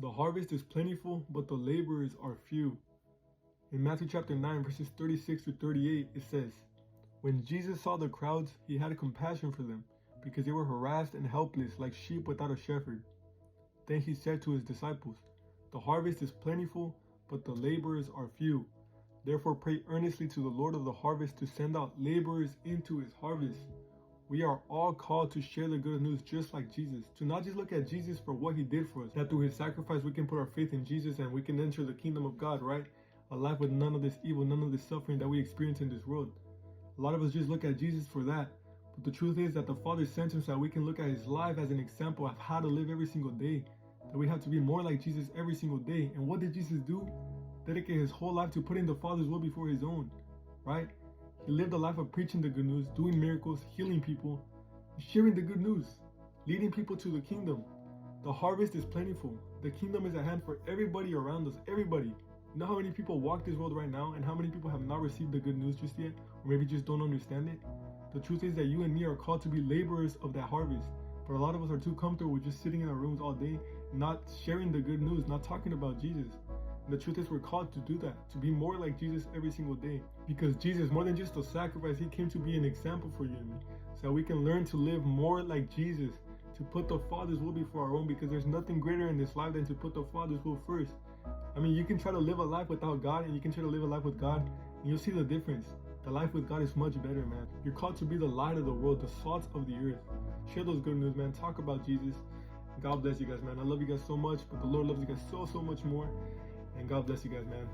The harvest is plentiful, but the laborers are few. In Matthew chapter 9, verses 36 to 38, it says, "When Jesus saw the crowds, he had compassion for them, because they were harassed and helpless like sheep without a shepherd. Then he said to his disciples, 'The harvest is plentiful, but the laborers are few. Therefore pray earnestly to the Lord of the harvest to send out laborers into his harvest.'" We are all called to share the good news just like Jesus, to not just look at Jesus for what he did for us, that through his sacrifice we can put our faith in Jesus and we can enter the kingdom of God, right? A life with none of this evil, none of this suffering that we experience in this world. A lot of us just look at Jesus for that, but the truth is that the Father sent him so that we can look at his life as an example of how to live every single day, that we have to be more like Jesus every single day. And what did Jesus do? Dedicate his whole life to putting the Father's will before his own, right? He lived a life of preaching the good news, doing miracles, healing people, sharing the good news, leading people to the kingdom. The harvest is plentiful. The kingdom is at hand for everybody around us, everybody. You know how many people walk this world right now and how many people have not received the good news just yet, or maybe just don't understand it? The truth is that you and me are called to be laborers of that harvest. But a lot of us are too comfortable with just sitting in our rooms all day, not sharing the good news, not talking about Jesus. And the truth is we're called to do that, to be more like Jesus every single day. Because Jesus, more than just a sacrifice, he came to be an example for you and me. So we can learn to live more like Jesus, to put the Father's will before our own, because there's nothing greater in this life than to put the Father's will first. I mean, you can try to live a life without God, and you can try to live a life with God, and you'll see the difference. The life with God is much better, man. You're called to be the light of the world, the salt of the earth. Share those good news, man. Talk about Jesus. God bless you guys, man. I love you guys so much, but the Lord loves you guys so much more. And God bless you guys, man.